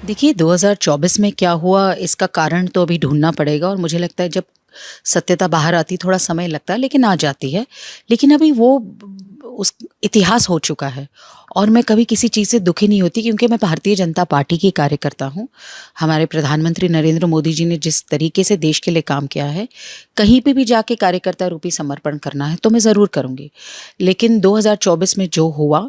देखिए 2024 में क्या हुआ इसका कारण तो अभी ढूँढना पड़ेगा और मुझे लगता है जब सत्यता बाहर आती थोड़ा समय लगता है लेकिन आ जाती है। लेकिन अभी वो उस इतिहास हो चुका है और मैं कभी किसी चीज़ से दुखी नहीं होती क्योंकि मैं भारतीय जनता पार्टी की कार्यकर्ता हूँ। हमारे प्रधानमंत्री नरेंद्र मोदी जी ने जिस तरीके से देश के लिए काम किया है, कहीं पे भी जाके कार्यकर्ता रूपी समर्पण करना है तो मैं ज़रूर करूँगी। लेकिन 2024 में जो हुआ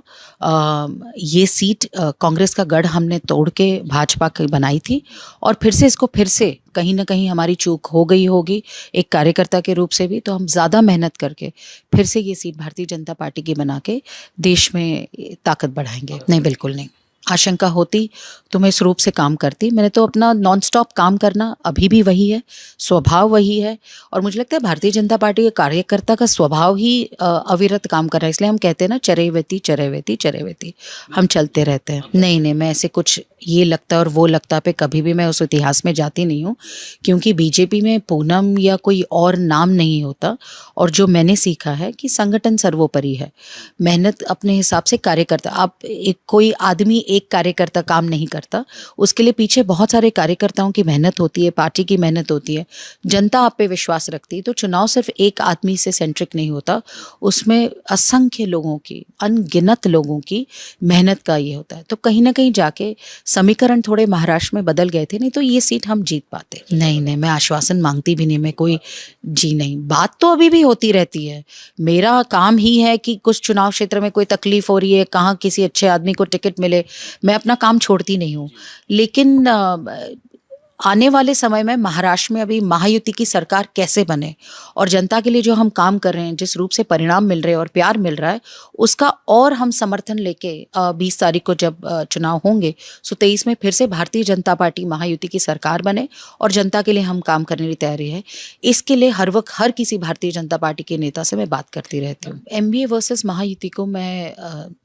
ये सीट कांग्रेस का गढ़ हमने तोड़ के भाजपा की बनाई थी और फिर से कहीं न कहीं हमारी चूक हो गई होगी एक कार्यकर्ता के रूप से भी, तो हम ज़्यादा मेहनत करके फिर से ये सीट भारतीय जनता पार्टी की बना के देश में ताकत बढ़ाएँगे। नहीं, बिल्कुल नहीं। आशंका होती तो मैं इस रूप से काम करती। मैंने तो अपना नॉन स्टॉप काम करना अभी भी वही है, स्वभाव वही है और मुझे लगता है भारतीय जनता पार्टी के कार्यकर्ता का स्वभाव ही अविरत काम कर रहा है। इसलिए हम कहते हैं ना चरैवेति, चरैवेति, चरैवेति, हम चलते रहते हैं। नहीं, नहीं, मैं ऐसे कुछ ये लगता और वो लगता पे कभी भी मैं उस इतिहास में जाती नहीं हूँ क्योंकि बीजेपी में पूनम या कोई और नाम नहीं होता और जो मैंने सीखा है कि संगठन सर्वोपरि है। मेहनत अपने हिसाब से कार्यकर्ता आप एक कोई आदमी एक कार्यकर्ता काम नहीं करता, उसके लिए पीछे बहुत सारे कार्यकर्ताओं की मेहनत होती है, पार्टी की मेहनत होती है, जनता आप पे विश्वास रखती है। तो चुनाव सिर्फ एक आदमी से सेंट्रिक नहीं होता, उसमें असंख्य लोगों की, अनगिनत लोगों की मेहनत का ये होता है। तो कहीं ना कहीं जाके समीकरण थोड़े महाराष्ट्र में बदल गए थे, नहीं तो ये सीट हम जीत पाते। नहीं, नहीं, मैं आश्वासन मांगती भी नहीं, मैं कोई जी नहीं, बात तो अभी भी होती रहती है। मेरा काम ही है कि कुछ चुनाव क्षेत्र में कोई तकलीफ हो रही है, कहाँ किसी अच्छे आदमी को टिकट मिले, मैं अपना काम छोड़ती नहीं हूँ। लेकिन आने वाले समय में महाराष्ट्र में अभी महायुति की सरकार कैसे बने और जनता के लिए जो हम काम कर रहे हैं, जिस रूप से परिणाम मिल रहे हैं और प्यार मिल रहा है, उसका और हम समर्थन लेके 20 तारीख को जब चुनाव होंगे, सो 23 में फिर से भारतीय जनता पार्टी महायुति की सरकार बने और जनता के लिए हम काम करने की तैयारी है। इसके लिए हर वक्त हर किसी भारतीय जनता पार्टी के नेता से मैं बात करती रहती हूँ। एमवीए वर्सेस महायुति को मैं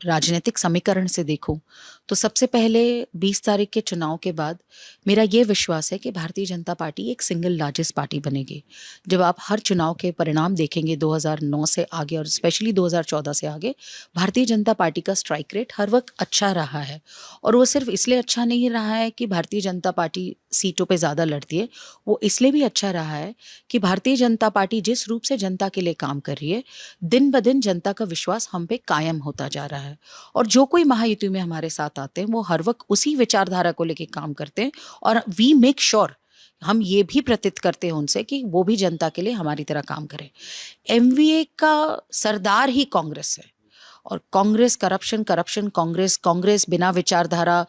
राजनीतिक समीकरण से देखूँ तो सबसे पहले 20 तारीख के चुनाव के बाद मेरा ये विश्वास है कि भारतीय जनता पार्टी एक सिंगल लार्जेस्ट पार्टी बनेगी। जब आप हर चुनाव के परिणाम देखेंगे 2009 से आगे और स्पेशली 2014 से आगे, भारतीय जनता पार्टी का स्ट्राइक रेट हर वक्त अच्छा रहा है और वो सिर्फ इसलिए अच्छा नहीं रहा है कि भारतीय जनता पार्टी सीटों पे ज़्यादा लड़ती है, वो इसलिए भी अच्छा रहा है कि भारतीय जनता पार्टी जिस रूप से जनता के लिए काम कर रही है, दिन ब दिन जनता का विश्वास हम पे कायम होता जा रहा है और जो कोई महायुति में हमारे साथ आते हैं वो हर वक्त उसी विचारधारा को लेके काम करते हैं और वी मेक श्योर हम ये भी प्रतीत करते हैं उनसे कि वो भी जनता के लिए हमारी तरह काम करें। एमवीए का सरदार ही कांग्रेस है और कांग्रेस करप्शन, करप्शन, कांग्रेस, कांग्रेस बिना विचारधारा,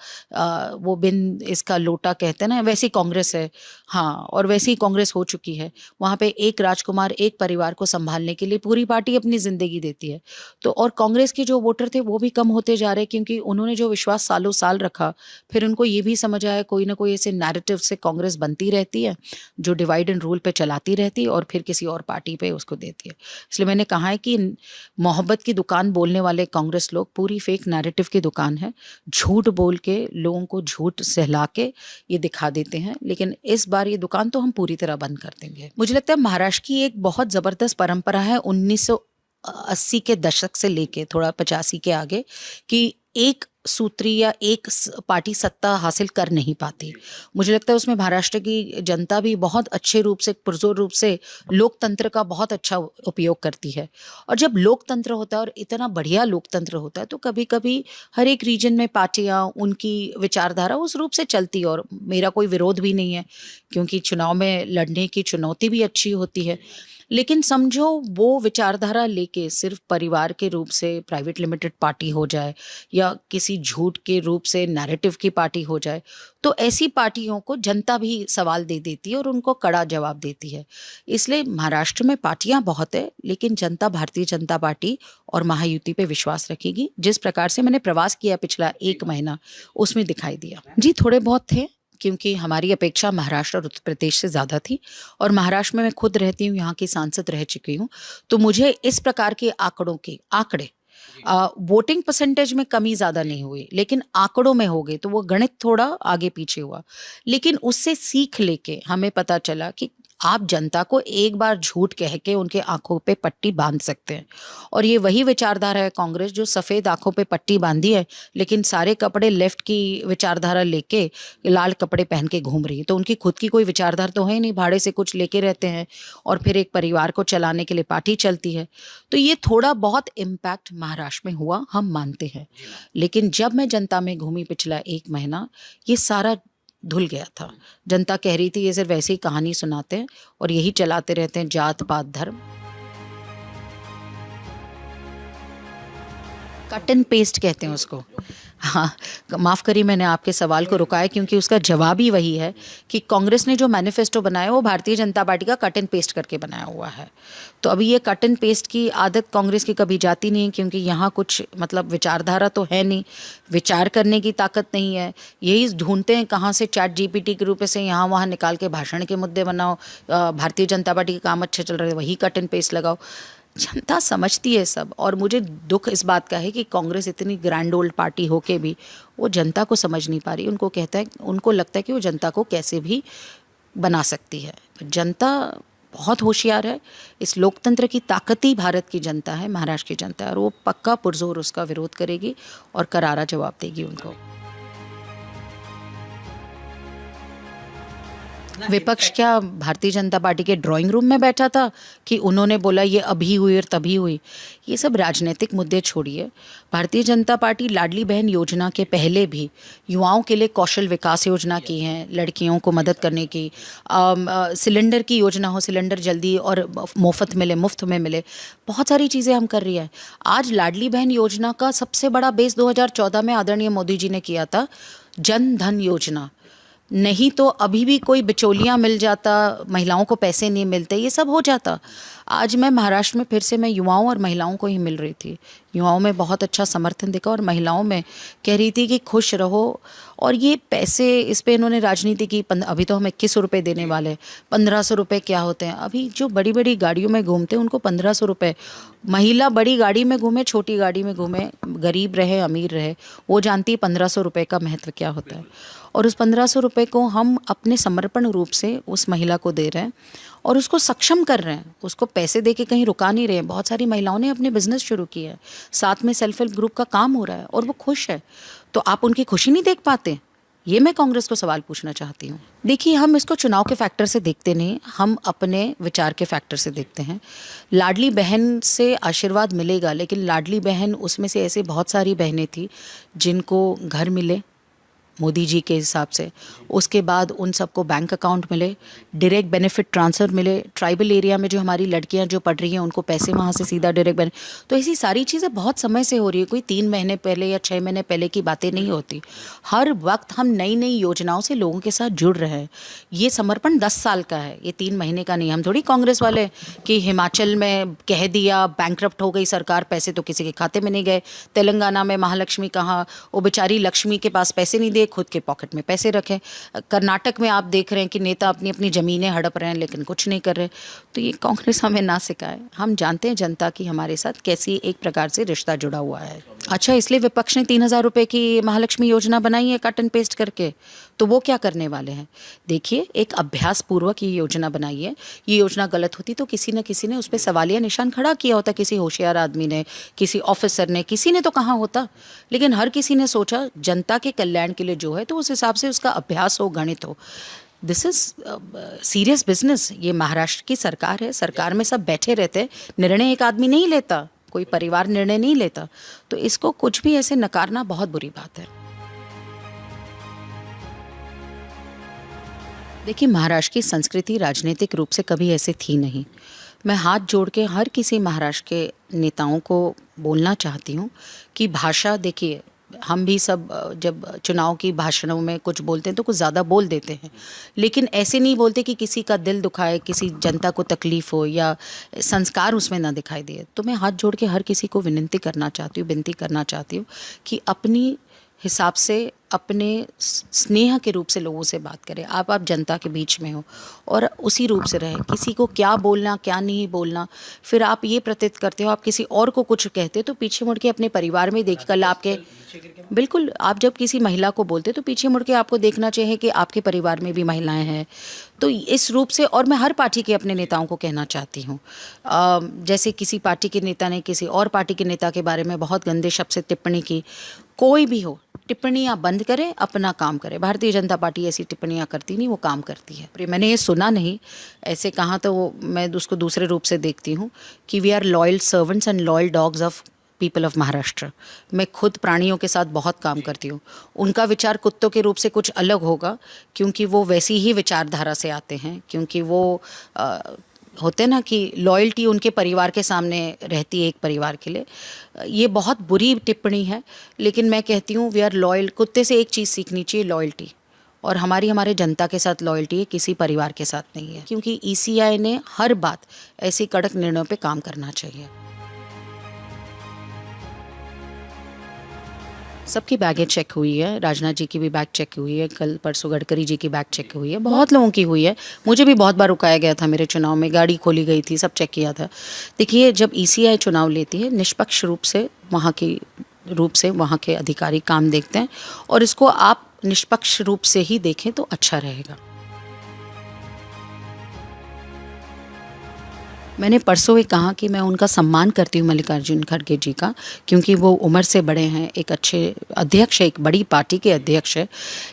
वो बिन इसका लोटा कहते हैं ना, वैसी कांग्रेस है। हाँ, और वैसी ही कांग्रेस हो चुकी है। वहाँ पे एक राजकुमार एक परिवार को संभालने के लिए पूरी पार्टी अपनी ज़िंदगी देती है। तो और कांग्रेस के जो वोटर थे वो भी कम होते जा रहे क्योंकि उन्होंने जो विश्वास सालों साल रखा, फिर उनको ये भी समझ आया कोई ना कोई ऐसे नैरेटिव से कांग्रेस बनती रहती है जो डिवाइड एंड रूल पे चलाती रहती है और फिर किसी और पार्टी पे उसको देती है। इसलिए मैंने कहा है कि मोहब्बत की दुकान बोलने वाले कांग्रेस लोग पूरी फेक नैरेटिव की दुकान है, झूठ बोल के लोगों को झूठ सहला के ये दिखा देते हैं। लेकिन इस बार ये दुकान तो हम पूरी तरह बंद कर देंगे। मुझे लगता है महाराष्ट्र की एक बहुत ज़बरदस्त परंपरा है 1980 के दशक से लेके थोड़ा 85 के आगे कि एक सूत्री या एक पार्टी सत्ता हासिल कर नहीं पाती। मुझे लगता है उसमें महाराष्ट्र की जनता भी बहुत अच्छे रूप से, पुरजोर रूप से लोकतंत्र का बहुत अच्छा उपयोग करती है और जब लोकतंत्र होता है और इतना बढ़िया लोकतंत्र होता है तो कभी कभी हर एक रीजन में पार्टियां, उनकी विचारधारा उस रूप से चलती है और मेरा कोई विरोध भी नहीं है क्योंकि चुनाव में लड़ने की चुनौती भी अच्छी होती है। लेकिन समझो वो विचारधारा लेके सिर्फ परिवार के रूप से प्राइवेट लिमिटेड पार्टी हो जाए या किसी झूठ के रूप से नैरेटिव की पार्टी हो जाए, तो ऐसी पार्टियों को जनता भी सवाल दे देती है और उनको कड़ा जवाब देती है। इसलिए महाराष्ट्र में पार्टियां बहुत है लेकिन जनता भारतीय जनता पार्टी और महायुति पे विश्वास रखेगी। जिस प्रकार से मैंने प्रवास किया पिछला 1 महीना, उसमें दिखाई दिया। जी, थोड़े बहुत थे क्योंकि हमारी अपेक्षा महाराष्ट्र और उत्तर प्रदेश से ज़्यादा थी और महाराष्ट्र में मैं खुद रहती हूँ, यहाँ की सांसद रह चुकी हूँ, तो मुझे इस प्रकार के आंकड़े वोटिंग परसेंटेज में कमी ज़्यादा नहीं हुई लेकिन आंकड़ों में हो गए तो वो गणित थोड़ा आगे पीछे हुआ। लेकिन उससे सीख लेके हमें पता चला कि आप जनता को एक बार झूठ कह के उनके आंखों पे पट्टी बांध सकते हैं, और ये वही विचारधारा है कांग्रेस जो सफ़ेद आंखों पे पट्टी बांधी है, लेकिन सारे कपड़े लेफ्ट की विचारधारा लेके लाल कपड़े पहन के घूम रही है। तो उनकी खुद की कोई विचारधारा तो है ही नहीं, भाड़े से कुछ लेके रहते हैं और फिर एक परिवार को चलाने के लिए पार्टी चलती है। तो ये थोड़ा बहुत इम्पैक्ट महाराष्ट्र में हुआ, हम मानते हैं। लेकिन जब मैं जनता में घूमी पिछला 1 महीना, ये सारा धुल गया था। जनता कह रही थी ये सिर्फ वैसे ही कहानी सुनाते हैं और यही चलाते रहते हैं, जात पात धर्म। कट एंड पेस्ट कहते हैं उसको। हाँ, माफ़ करिए मैंने आपके सवाल को रुकाया, क्योंकि उसका जवाब ही वही है कि कांग्रेस ने जो मैनिफेस्टो बनाया वो भारतीय जनता पार्टी का कट एंड पेस्ट करके बनाया हुआ है। तो अभी ये कट एंड पेस्ट की आदत कांग्रेस की कभी जाती नहीं, क्योंकि यहाँ कुछ मतलब विचारधारा तो है नहीं, विचार करने की ताकत नहीं है। यही ढूंढते हैं कहाँ से चैट जीपीटी के रूप से यहाँ वहाँ निकाल के भाषण के मुद्दे बनाओ, भारतीय जनता पार्टी के काम अच्छे चल रहे हैं वही कट एंड पेस्ट लगाओ। जनता समझती है सब, और मुझे दुख इस बात का है कि कांग्रेस इतनी ग्रैंड ओल्ड पार्टी होके भी वो जनता को समझ नहीं पा रही। उनको लगता है कि वो जनता को कैसे भी बना सकती है। तो जनता बहुत होशियार है। इस लोकतंत्र की ताकत ही भारत की जनता है, महाराष्ट्र की जनता है, और वो पक्का पुरजोर उसका विरोध करेगी और करारा जवाब देगी उनको। विपक्ष क्या भारतीय जनता पार्टी के ड्राइंग रूम में बैठा था कि उन्होंने बोला ये अभी हुई और तभी हुई? ये सब राजनीतिक मुद्दे छोड़िए। भारतीय जनता पार्टी लाडली बहन योजना के पहले भी युवाओं के लिए कौशल विकास योजना की हैं, लड़कियों को मदद करने की, सिलेंडर की योजना हो, सिलेंडर जल्दी और मुफ्त में मिले, बहुत सारी चीज़ें हम कर रही है। आज लाडली बहन योजना का सबसे बड़ा बेस 2014 में आदरणीय मोदी जी ने किया था, जन धन योजना। नहीं तो अभी भी कोई बिचौलियाँ मिल जाता, महिलाओं को पैसे नहीं मिलते, ये सब हो जाता। आज मैं महाराष्ट्र में फिर से मैं युवाओं और महिलाओं को ही मिल रही थी। युवाओं में बहुत अच्छा समर्थन दिखा और महिलाओं में कह रही थी कि खुश रहो। और ये पैसे, इस पे इन्होंने राजनीति की। अभी तो हम 2100 रुपये देने वाले हैं, 1500 रुपये क्या होते हैं? अभी जो बड़ी बड़ी गाड़ियों में घूमते हैं उनको 1500 रुपये। महिला बड़ी गाड़ी में घूमे, छोटी गाड़ी में घूमे, गरीब रहे अमीर रहे, वो जानती है 1500 रुपये का महत्व क्या होता है। और उस 1500 रुपये को हम अपने समर्पण रूप से उस महिला को दे रहे हैं और उसको सक्षम कर रहे हैं। उसको पैसे दे के कहीं रुका नहीं रहे हैं। बहुत सारी महिलाओं ने अपने बिजनेस शुरू किया है, साथ में सेल्फ हेल्प ग्रुप का काम हो रहा है और वो खुश है। तो आप उनकी खुशी नहीं देख पाते? ये मैं कांग्रेस को सवाल पूछना चाहती हूँ। देखिए, हम इसको चुनाव के फैक्टर से देखते नहीं, हम अपने विचार के फैक्टर से देखते हैं। लाडली बहन से आशीर्वाद मिलेगा, लेकिन लाडली बहन उसमें से ऐसे बहुत सारी बहनें थी जिनको घर मिले मोदी जी के हिसाब से, उसके बाद उन सबको बैंक अकाउंट मिले, डायरेक्ट बेनिफिट ट्रांसफ़र मिले। ट्राइबल एरिया में जो हमारी लड़कियां जो पढ़ रही हैं उनको पैसे वहाँ से सीधा डायरेक्ट बेनिफिट। तो ऐसी सारी चीज़ें बहुत समय से हो रही है, कोई 3 महीने पहले या 6 महीने पहले की बातें नहीं होती। हर वक्त हम नई नई योजनाओं से लोगों के साथ जुड़ रहे हैं। ये समर्पण 10 साल का है, ये 3 महीने का नहीं। हम थोड़ी कांग्रेस वाले कि हिमाचल में कह दिया बैंकरप्ट हो गई सरकार, पैसे तो किसी के खाते में नहीं गए। तेलंगाना में महालक्ष्मी कहाँ, वो बेचारी लक्ष्मी के पास पैसे नहीं दिए, खुद के पॉकेट में पैसे रखें। कर्नाटक में आप देख रहे हैं कि नेता अपनी अपनी ज़मीनें हड़प रहे हैं लेकिन कुछ नहीं कर रहे। तो ये कांग्रेस हमें ना सिखाए। हम जानते हैं जनता की हमारे साथ कैसी एक प्रकार से रिश्ता जुड़ा हुआ है। अच्छा, इसलिए विपक्ष ने 3000 रुपये की महालक्ष्मी योजना बनाई है कट एंड पेस्ट करके। तो वो क्या करने वाले हैं? देखिए, एक अभ्यास पूर्वक ये योजना बनाई है। ये योजना गलत होती तो किसी न किसी ने उस पर सवालिया निशान खड़ा किया होता, किसी होशियार आदमी ने, किसी ऑफिसर ने, किसी ने तो कहाँ होता। लेकिन हर किसी ने सोचा जनता के कल्याण के लिए जो है तो उस हिसाब से उसका अभ्यास हो, गणित हो। This is serious business. ये महाराष्ट्र की सरकार है, सरकार में सब बैठे रहते, निर्णय एक आदमी नहीं लेता, कोई परिवार निर्णय नहीं लेता। तो इसको कुछ भी ऐसे नकारना बहुत बुरी बात है। देखिए, महाराष्ट्र की संस्कृति राजनीतिक रूप से कभी ऐसे थी नहीं। मैं हाथ जोड़ के हर किसी महाराष्ट्र के नेताओं को बोलना चाहती हूँ कि भाषा, देखिए हम भी सब जब चुनाव की भाषणों में कुछ बोलते हैं तो कुछ ज़्यादा बोल देते हैं, लेकिन ऐसे नहीं बोलते कि किसी का दिल दुखाए, किसी जनता को तकलीफ़ हो या संस्कार उसमें ना दिखाई दे। तो मैं हाथ जोड़ के हर किसी को विनती करना चाहती हूँ कि अपनी हिसाब से, अपने स्नेह के रूप से लोगों से बात करें। आप जनता के बीच में हो और उसी रूप से रहें। किसी को क्या बोलना क्या नहीं बोलना, फिर आप ये प्रतीत करते हो आप किसी और को कुछ कहते तो पीछे मुड़ के अपने परिवार में देख कर आपके, बिल्कुल, आप जब किसी महिला को बोलते तो पीछे मुड़ के आपको देखना चाहिए कि आपके परिवार में भी महिलाएं हैं। तो इस रूप से, और मैं हर पार्टी के अपने नेताओं को कहना चाहती हूँ, जैसे किसी पार्टी के नेता ने किसी और पार्टी के नेता के बारे में बहुत गंदे शब्द से टिप्पणी की, कोई भी हो, टिप्पणियाँ बंद करें, अपना काम करें। भारतीय जनता पार्टी ऐसी टिप्पणियाँ करती नहीं, वो काम करती है। मैंने ये सुना नहीं, ऐसे कहा तो वो मैं उसको दूसरे रूप से देखती हूँ कि we are loyal servants and loyal dogs of people of Maharashtra. मैं खुद प्राणियों के साथ बहुत काम करती हूँ। उनका विचार कुत्तों के रूप से कुछ अलग होगा, क्योंकि वो वैसी ही विचारधारा से आते हैं, क्योंकि वो होते ना कि लॉयल्टी उनके परिवार के सामने रहती है, एक परिवार के लिए। ये बहुत बुरी टिप्पणी है, लेकिन मैं कहती हूँ वी आर लॉयल। कुत्ते से एक चीज़ सीखनी चाहिए, लॉयल्टी। और हमारे जनता के साथ लॉयल्टी है, किसी परिवार के साथ नहीं है, क्योंकि ईसीआई ने हर बात ऐसी कड़क निर्णयों पे काम करना चाहिए। सबकी बैगें चेक हुई है, राजनाथ जी की भी बैग चेक हुई है, कल परसों गडकरी जी की बैग चेक हुई है, बहुत लोगों की हुई है। मुझे भी बहुत बार रुकाया गया था, मेरे चुनाव में गाड़ी खोली गई थी, सब चेक किया था। देखिए, जब ईसीआई चुनाव लेती है, निष्पक्ष रूप से वहाँ के अधिकारी काम देखते हैं, और इसको आप निष्पक्ष रूप से ही देखें तो अच्छा रहेगा। मैंने परसों ही कहा कि मैं उनका सम्मान करती हूँ, मल्लिकार्जुन खड़गे जी का, क्योंकि वो उम्र से बड़े हैं, एक अच्छे अध्यक्ष है, एक बड़ी पार्टी के अध्यक्ष है।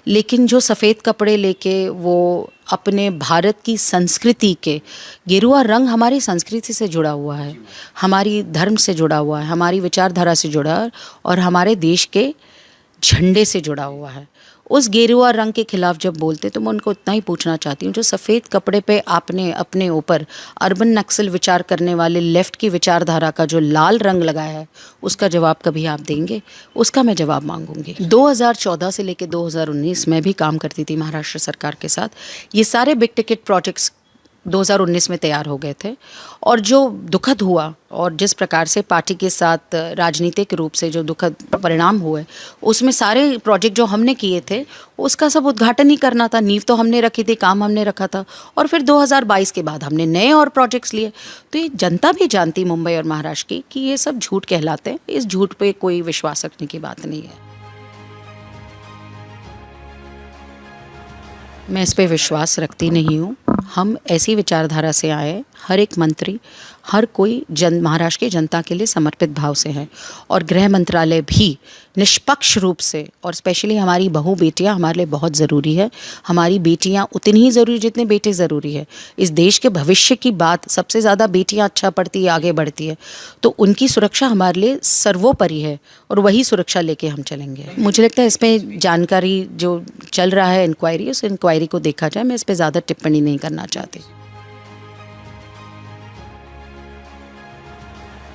लेकिन जो सफ़ेद कपड़े लेके वो अपने भारत की संस्कृति के, गेरुआ रंग हमारी संस्कृति से जुड़ा हुआ है, हमारी धर्म से जुड़ा हुआ है, हमारी विचारधारा से जुड़ा है, और हमारे देश के झंडे से जुड़ा हुआ है। उस गेरुआ रंग के खिलाफ जब बोलते तो मैं उनको इतना ही पूछना चाहती हूँ, जो सफ़ेद कपड़े पे आपने अपने ऊपर अर्बन नक्सल विचार करने वाले लेफ़्ट की विचारधारा का जो लाल रंग लगाया है, उसका जवाब कभी आप देंगे? उसका मैं जवाब मांगूंगी। 2014 से लेकर 2019 में भी काम करती थी महाराष्ट्र सरकार के साथ। ये सारे बिग टिकट प्रोजेक्ट्स 2019 में तैयार हो गए थे, और जो दुखद हुआ और जिस प्रकार से पार्टी के साथ राजनीतिक रूप से जो दुखद परिणाम हुए, उसमें सारे प्रोजेक्ट जो हमने किए थे उसका सब उद्घाटन ही करना था। नींव तो हमने रखी थी, काम हमने रखा था, और फिर 2022 के बाद हमने नए और प्रोजेक्ट्स लिए। तो ये जनता भी जानती, मुंबई और महाराष्ट्र की, कि ये सब झूठ कहलाते हैं। इस झूठ पे कोई विश्वास रखने की बात नहीं है। मैं इस पे विश्वास रखती नहीं हूँ। हम ऐसी विचारधारा से आए, हर एक मंत्री, हर कोई महाराष्ट्र की जनता के लिए समर्पित भाव से है, और गृह मंत्रालय भी निष्पक्ष रूप से, और स्पेशली हमारी बहू बेटियां हमारे लिए बहुत ज़रूरी है। हमारी बेटियां उतनी ही ज़रूरी जितने बेटे ज़रूरी है। इस देश के भविष्य की बात, सबसे ज़्यादा बेटियां अच्छा पढ़ती है, आगे बढ़ती है, तो उनकी सुरक्षा हमारे लिए सर्वोपरि है, और वही सुरक्षा लेके हम चलेंगे। मुझे लगता है इस पर जानकारी जो चल रहा है, इंक्वायरी, उस इंक्वायरी को देखा जाए। मैं इस पर ज़्यादा टिप्पणी नहीं करना चाहती।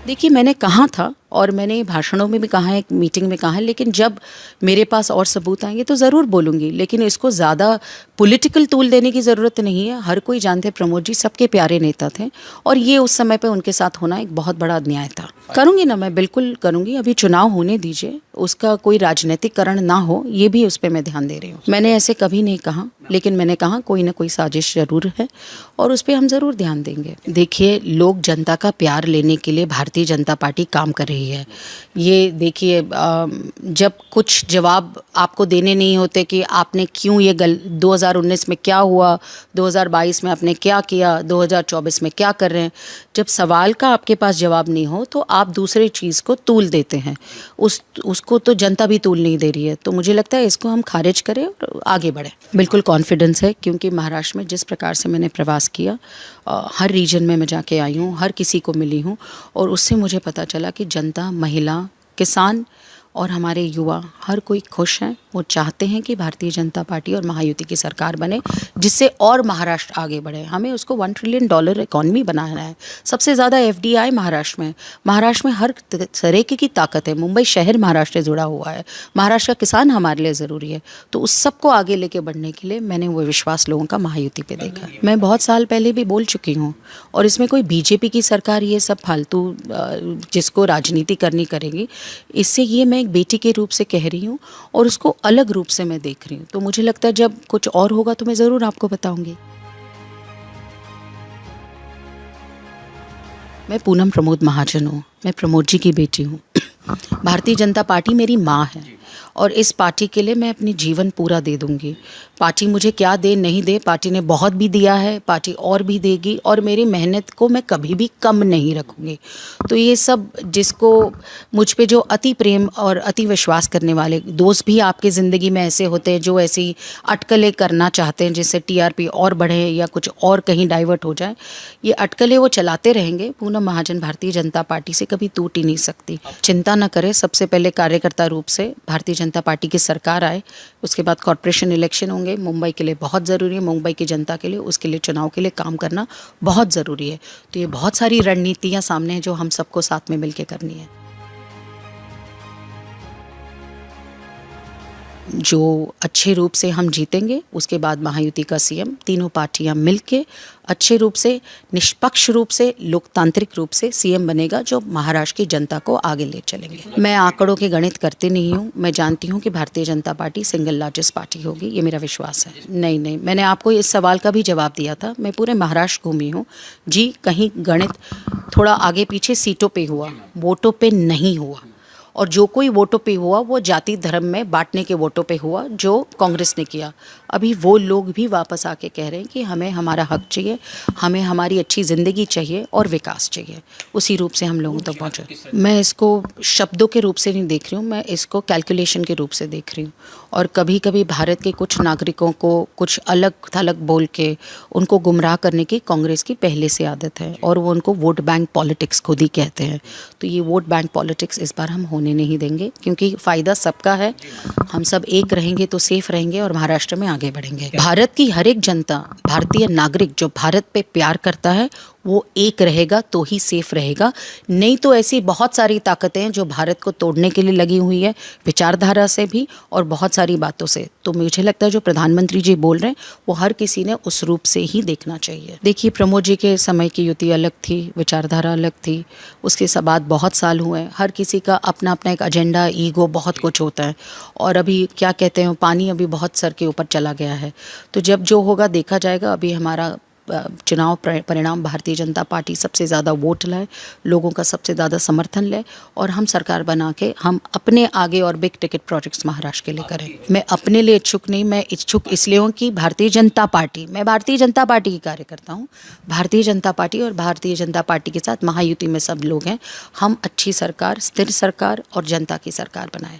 देखिए, मैंने कहा था, और मैंने भाषणों में भी कहा है, एक मीटिंग में कहा है, लेकिन जब मेरे पास और सबूत आएंगे तो ज़रूर बोलूँगी। लेकिन इसको ज़्यादा पॉलिटिकल तूल देने की ज़रूरत नहीं है। हर कोई जानते, प्रमोद जी सबके प्यारे नेता थे, और ये उस समय पे उनके साथ होना एक बहुत बड़ा अन्याय था। करूँगी ना, मैं बिल्कुल करूँगी। अभी चुनाव होने दीजिए, उसका कोई राजनीतिकरण ना हो, ये भी उस पर मैं ध्यान दे रही हूँ। मैंने ऐसे कभी नहीं कहा, लेकिन मैंने कहा कोई ना कोई साजिश ज़रूर है, और उस पर हम ज़रूर ध्यान देंगे। देखिए, लोग जनता का प्यार लेने के लिए भारतीय जनता पार्टी काम कर रही है। ये देखिए, जब कुछ जवाब आपको देने नहीं होते कि आपने क्यों ये 2019 में क्या हुआ, 2022 में आपने क्या किया, 2024 में क्या कर रहे हैं, जब सवाल का आपके पास जवाब नहीं हो तो आप दूसरे चीज़ को तूल देते हैं। उसको तो जनता भी तूल नहीं दे रही है। तो मुझे लगता है इसको हम खारिज करें और आगे बढ़ें। बिल्कुल कॉन्फिडेंस है, क्योंकि महाराष्ट्र में जिस प्रकार से मैंने प्रवास किया, हर रीजन में मैं जाके आई हूँ, हर किसी को मिली हूँ, और उससे मुझे पता चला कि जनता, महिला, किसान और हमारे युवा हर कोई खुश हैं। वो चाहते हैं कि भारतीय जनता पार्टी और महायुति की सरकार बने, जिससे और महाराष्ट्र आगे बढ़े। हमें उसको $1 ट्रिलियन इकॉनमी बनाना है। सबसे ज़्यादा FDI महाराष्ट्र में। महाराष्ट्र में हर तरीके की ताकत है। मुंबई शहर महाराष्ट्र से जुड़ा हुआ है। महाराष्ट्र का किसान हमारे लिए ज़रूरी है। तो उस सबको आगे लेके बढ़ने के लिए मैंने वो विश्वास लोगों का महायुति पे देखा। मैं बहुत साल पहले भी बोल चुकी हूँ, और इसमें कोई BJP की सरकार ये सब फालतू जिसको राजनीति करनी करेगी, इससे ये मैं एक बेटी के रूप से कह रही हूँ, और उसको अलग रूप से मैं देख रही हूँ। तो मुझे लगता है जब कुछ और होगा तो मैं ज़रूर आपको बताऊंगी। मैं पूनम प्रमोद महाजन हूँ। मैं प्रमोद जी की बेटी हूँ। भारतीय जनता पार्टी मेरी माँ है। और इस पार्टी के लिए मैं अपनी जीवन पूरा दे दूंगी। पार्टी मुझे क्या दे नहीं दे, पार्टी ने बहुत भी दिया है, पार्टी और भी देगी, और मेरी मेहनत को मैं कभी भी कम नहीं रखूँगी। तो ये सब, जिसको मुझ पे जो अति प्रेम और अति विश्वास करने वाले दोस्त भी आपकी ज़िंदगी में ऐसे होते हैं जो ऐसी अटकलें करना चाहते हैं जिससे टीआरपी और बढ़े या कुछ और कहीं डाइवर्ट हो जाए, ये अटकलें वो चलाते रहेंगे। पूनम महाजन भारतीय जनता पार्टी से कभी टूट ही नहीं सकती। चिंता न करें, सबसे पहले कार्यकर्ता रूप से भारतीय जनता पार्टी की सरकार आए, उसके बाद कॉर्पोरेशन इलेक्शन होंगे। मुंबई के लिए बहुत ज़रूरी है, मुंबई की जनता के लिए, उसके लिए चुनाव के लिए काम करना बहुत ज़रूरी है। तो ये बहुत सारी रणनीतियाँ सामने हैं जो हम सबको साथ में मिलकर करनी है। जो अच्छे रूप से हम जीतेंगे, उसके बाद महायुति का सीएम तीनों पार्टियां मिलके अच्छे रूप से, निष्पक्ष रूप से, लोकतांत्रिक रूप से सीएम बनेगा जो महाराष्ट्र की जनता को आगे ले चलेंगे। मैं आंकड़ों के गणित करती नहीं हूँ, मैं जानती हूँ कि Bharatiya Janata party single largest party होगी, ये मेरा विश्वास है। नहीं, मैंने आपको इस सवाल का भी जवाब दिया था। मैं पूरे महाराष्ट्र घूमी हूँ जी, कहीं गणित थोड़ा आगे पीछे सीटों पे हुआ, वोटों पे नहीं हुआ। और जो कोई वोटों पे हुआ वो जाति धर्म में बांटने के वोटों पे हुआ जो कांग्रेस ने किया। अभी वो लोग भी वापस आके कह रहे हैं कि हमें हमारा हक चाहिए, हमें हमारी अच्छी ज़िंदगी चाहिए और विकास चाहिए। उसी रूप से हम लोगों तक पहुँचे। मैं इसको शब्दों के रूप से नहीं देख रही हूँ, मैं इसको कैलकुलेशन के रूप से देख रही हूँ। और कभी कभी भारत के कुछ नागरिकों को कुछ अलग थलग बोल के उनको गुमराह करने की कांग्रेस की पहले से आदत है, और वो उनको वोट बैंक पॉलिटिक्स खुद ही कहते हैं। तो ये वोट बैंक पॉलिटिक्स इस बार हम होने नहीं देंगे, क्योंकि फ़ायदा सबका है। हम सब एक रहेंगे तो सेफ रहेंगे और महाराष्ट्र में आगे बढ़ेंगे। भारत की हर एक जनता, भारतीय नागरिक जो भारत पे प्यार करता है, वो एक रहेगा तो ही सेफ रहेगा। नहीं तो ऐसी बहुत सारी ताकतें हैं जो भारत को तोड़ने के लिए लगी हुई है, विचारधारा से भी और बहुत सारी बातों से। तो मुझे लगता है जो प्रधानमंत्री जी बोल रहे हैं वो हर किसी ने उस रूप से ही देखना चाहिए। देखिए, प्रमोद जी के समय की युति अलग थी, विचारधारा अलग थी, उसके बाद बहुत साल हुए, हर किसी का अपना अपना एक एजेंडा, ईगो, बहुत कुछ होता है। और अभी क्या कहते हैं, पानी अभी बहुत सर के ऊपर चला गया है। तो जब जो होगा देखा जाएगा। अभी हमारा चुनाव परिणाम भारतीय जनता पार्टी सबसे ज़्यादा वोट लाए, लोगों का सबसे ज़्यादा समर्थन ले, और हम सरकार बना के हम अपने आगे और बिग टिकट प्रोजेक्ट्स महाराष्ट्र के लिए करें। मैं अपने लिए इच्छुक नहीं, मैं इच्छुक इसलिए हूँ कि भारतीय जनता पार्टी, मैं भारतीय जनता पार्टी की कार्यकर्ता हूँ। भारतीय जनता पार्टी और भारतीय जनता पार्टी के साथ महायुति में सब लोग हैं। हम अच्छी सरकार, स्थिर सरकार और जनता की सरकार बनाएं।